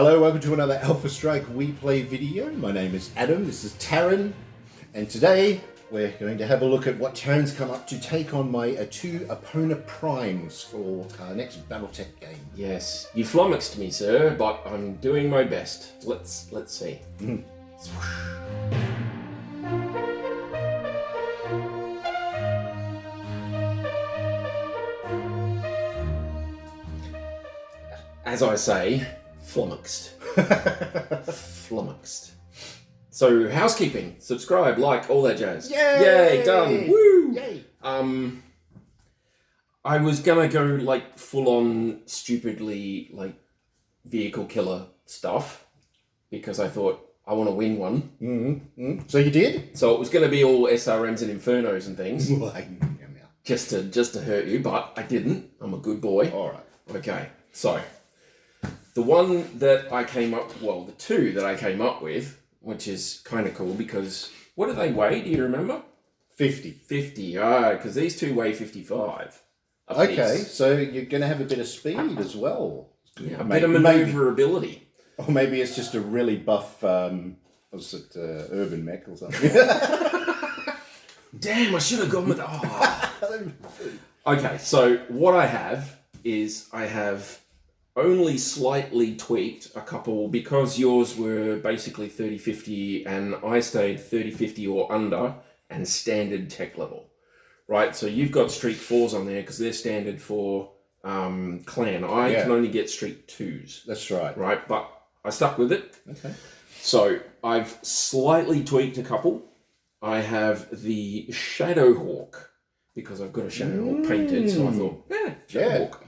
Hello, welcome to another Alpha Strike We Play video. My name is Adam, this is Tarron, and today we're going to have a look at what Tarron's come up to take on my two opponent primes for our next BattleTech game. Yes, you flummoxed me, sir, but I'm doing my best. Let's see. As I say, flummoxed. Flummoxed. So, housekeeping, subscribe, like, all that jazz. Yay! Yay, done. Woo! Yay! I was gonna go like full on stupidly like vehicle killer stuff because I thought I want to win one. So you did? So it was gonna be all SRMs and Infernos and things. just to hurt you, but I didn't. I'm a good boy. Alright. Okay, so the one that I came up, well, the two that I came up with, which is kind of cool because what do they weigh? Do you remember? 50. 50. Because these two weigh 55. Okay, so you're going to have a bit of speed as well. Yeah, a bit of maneuverability. Or maybe it's just a really buff, was it urban mech or something? Damn, I should have gone with that. Oh. Okay, so what I have is I have only slightly tweaked a couple because yours were basically 30-50 and I stayed 30-50 or under and standard tech level. Right, so you've got streak 4s on there because they're standard for clan. I can only get streak 2s. That's right. Right, but I stuck with it. Okay. So I've slightly tweaked a couple. I have the Shadowhawk because I've got a Shadowhawk painted. So I thought, Shadowhawk.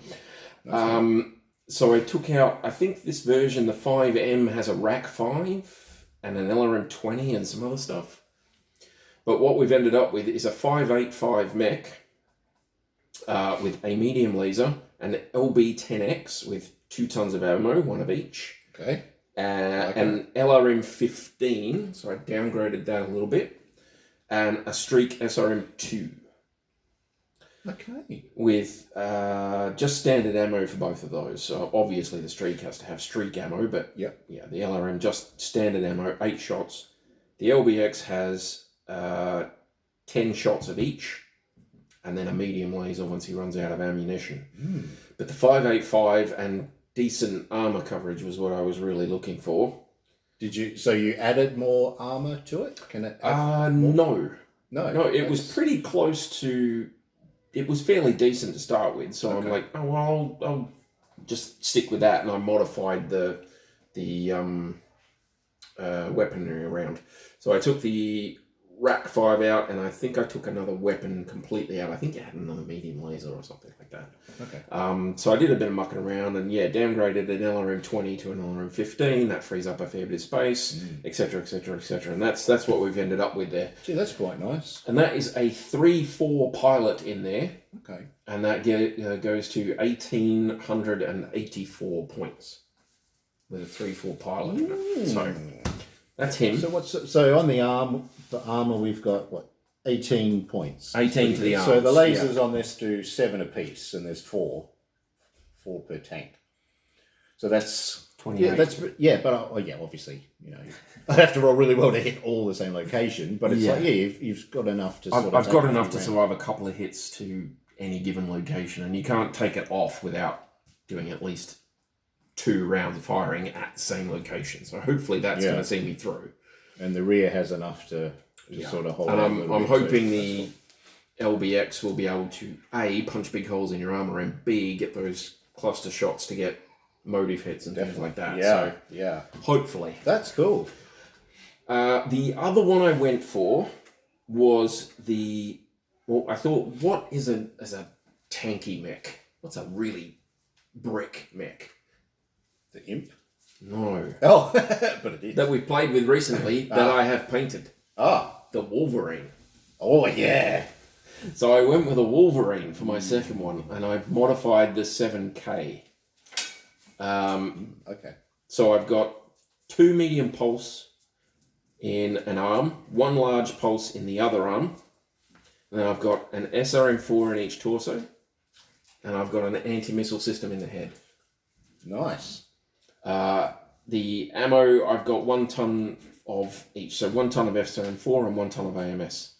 Nice. So I took out, I think this version, the 5M has a rack 5 and an LRM 20 and some other stuff. But what we've ended up with is a 585 mech with a medium laser, an LB-10X with 2 tons of ammo, one of each. Okay. An LRM 15, so I downgraded that a little bit, and a Streak SRM 2. Okay. With just standard ammo for both of those. So obviously the Streak has to have Streak ammo, but yeah, the LRM just standard ammo, 8 shots. The LBX has 10 shots of each, and then a medium laser once he runs out of ammunition. But the 585 and decent armor coverage was what I was really looking for. Did you? So you added more armor to it? Can it? No. It was that's... pretty close to. It was fairly decent to start with, so I'm like, oh well, I'll just stick with that, and I modified the weaponry around. So I took the rack 5 out, and I think I took another weapon completely out. I think it had another medium laser or something like that. Okay. So I did a bit of mucking around, and downgraded an LRM 20 to an LRM 15. That frees up a fair bit of space, etc., etc., etc. And that's what we've ended up with there. Gee, that's quite nice. And that is a 3-4 pilot in there. Okay. And that goes to 1,884 points with a 3-4 pilot. So that's him. So on the armor we've got what? 18 points. 18 to the arms. So the lasers on this do 7 apiece, and there's 4 per tank. So that's 28. But obviously, I have to roll really well to hit all the same location. But it's you've got enough to. I've got enough to survive a couple of hits to any given location, and you can't take it off without doing at least 2 rounds of firing at the same location. So hopefully that's going to see me through. And the rear has enough to sort of hold. And I'm hoping the LBX will be able to A, punch big holes in your armor, and B, get those cluster shots to get motive hits and things like that. Yeah. Hopefully. That's cool. The other one I went for was I thought, what is a tanky mech? What's a really brick mech? The Imp? No. Oh, but it is. That we played with recently that I have painted. The Wolverine. Oh, yeah. So I went with a Wolverine for my second one, and I've modified the 7K. Okay. So I've got 2 medium pulse in an arm, 1 large pulse in the other arm, and then I've got an SRM4 in each torso, and I've got an anti-missile system in the head. Nice. The ammo, I've got 1 ton of each. So 1 ton of F74 and 1 ton of AMS.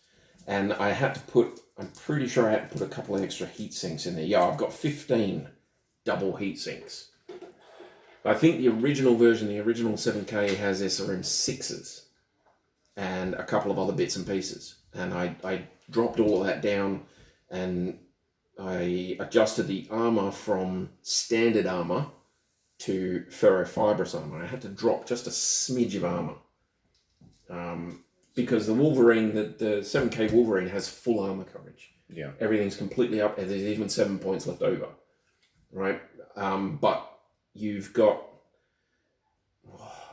And I had to put, I'm pretty sure I had to put a couple of extra heat sinks in there. Yeah, I've got 15 double heat sinks. I think the original version, the original 7K, has SRM 6s and a couple of other bits and pieces. And I dropped all of that down and I adjusted the armor from standard armor to ferrofibrous armor. I had to drop just a smidge of armor. Because the Wolverine, the 7K Wolverine has full armor coverage. Yeah. Everything's completely up, and there's even 7 points left over. Right? But you've got,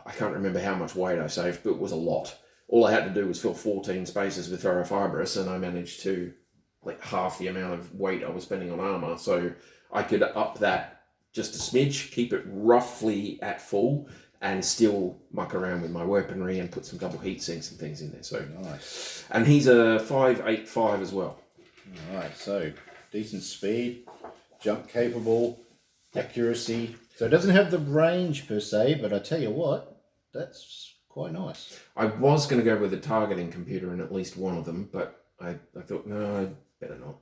I can't remember how much weight I saved, but it was a lot. All I had to do was fill 14 spaces with ferrofibrous, and I managed to, like, half the amount of weight I was spending on armor. So I could up that just a smidge, keep it roughly at full, and still muck around with my weaponry and put some double heat sinks and things in there. So nice. And he's a 5.85 as well. All right, so decent speed, jump capable, accuracy. So it doesn't have the range per se, but I tell you what, that's quite nice. I was going to go with a targeting computer in at least one of them, but I thought, no, I better not.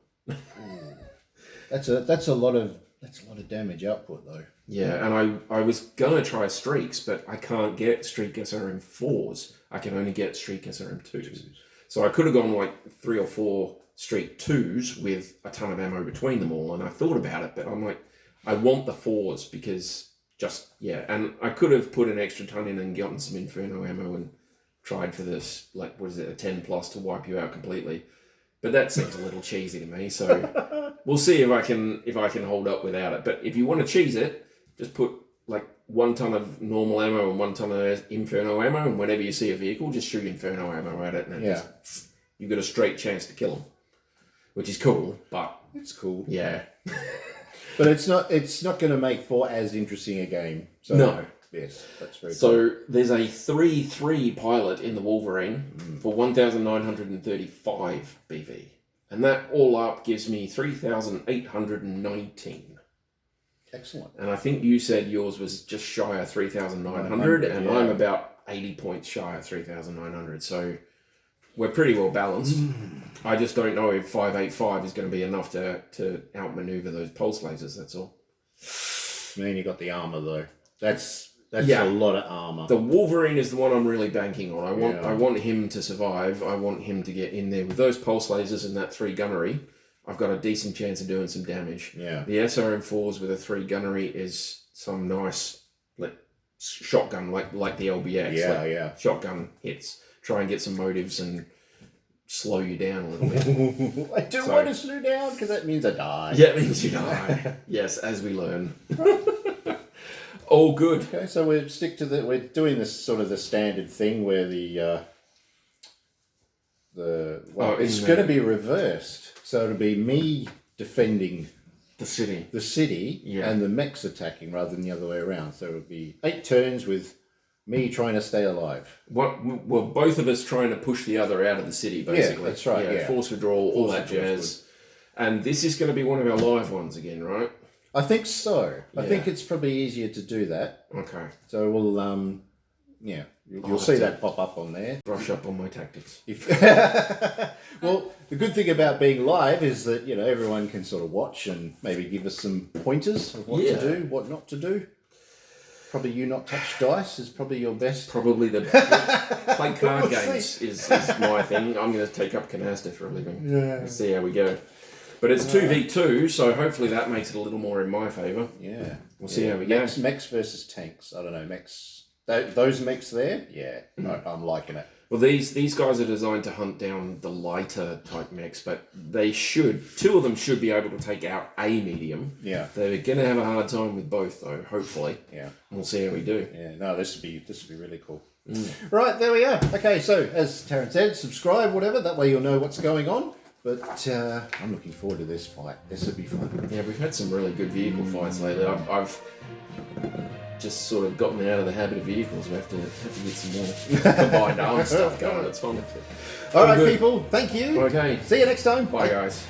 That's a lot of damage output though. Yeah, and I was gonna try streaks, but I can't get streak SRM 4s. I can only get streak SRM 2s. So I could have gone like 3 or 4 streak 2s with a ton of ammo between them all, and I thought about it, but I'm like, I want the 4s because and I could have put an extra ton in and gotten some Inferno ammo and tried for this, like, what is it, a 10 plus to wipe you out completely. But that seems a little cheesy to me, so we'll see if I can hold up without it. But if you want to cheese it, just put like 1 ton of normal ammo and 1 ton of Inferno ammo, and whenever you see a vehicle, just shoot Inferno ammo at it, and you've got a straight chance to kill them, which is cool. But it's cool, yeah. But it's not going to make for as interesting a game. So, no. Yes, that's very So cool. There's a 3-3 pilot in the Wolverine for 1,935 BV. And that all up gives me 3,819. Excellent. And I think you said yours was just shy of 3,900, and I'm about 80 points shy of 3,900. So we're pretty well balanced. I just don't know if 585 is going to be enough to outmaneuver those pulse lasers, that's all. I mean, you got the armor though. That's a lot of armor. The Wolverine is the one I'm really banking on. I want him to survive. I want him to get in there with those pulse lasers and that 3 gunnery. I've got a decent chance of doing some damage. Yeah. The SRM4s with a 3 gunnery is some nice shotgun like the LBX. Yeah. Shotgun hits. Try and get some motives and slow you down a little bit. I don't want to slow down because that means I die. Yeah, it means you die. Yes, as we learn. All good. Okay, so we're doing this sort of the standard thing where it's going to be reversed. So it'll be me defending the city, and the mechs attacking rather than the other way around. So it'll be 8 turns with me trying to stay alive. Well, both of us trying to push the other out of the city, basically. Yeah, that's right. Yeah. Force withdrawal, all that jazz. And this is going to be one of our live ones again, right? I think so. I think it's probably easier to do that. Okay. So we'll, you'll see that pop up on there. Brush up on my tactics. Well, the good thing about being live is that, everyone can sort of watch and maybe give us some pointers of what to do, what not to do. Probably you not touch dice is probably your best. Probably the play card games is my thing. I'm going to take up canasta for a living. Yeah. Let's see how we go. But it's 2v2, so hopefully that makes it a little more in my favour. Yeah. We'll see how we go. Mechs versus tanks. I don't know, mechs. Those mechs there? Yeah. I'm liking it. Well, these guys are designed to hunt down the lighter type mechs, but two of them should be able to take out a medium. Yeah. They're going to have a hard time with both, though, hopefully. Yeah. We'll see how we do. Yeah, no, this would be really cool. Right, there we are. Okay, so as Tarron said, subscribe, whatever, that way you'll know what's going on. But I'm looking forward to this fight. This will be fun. Yeah, we've had some really good vehicle fights lately. I've just sort of gotten out of the habit of vehicles. We have to get some more combined arms stuff going. It's fun. All right, people. Thank you. Okay. See you next time. Bye, guys.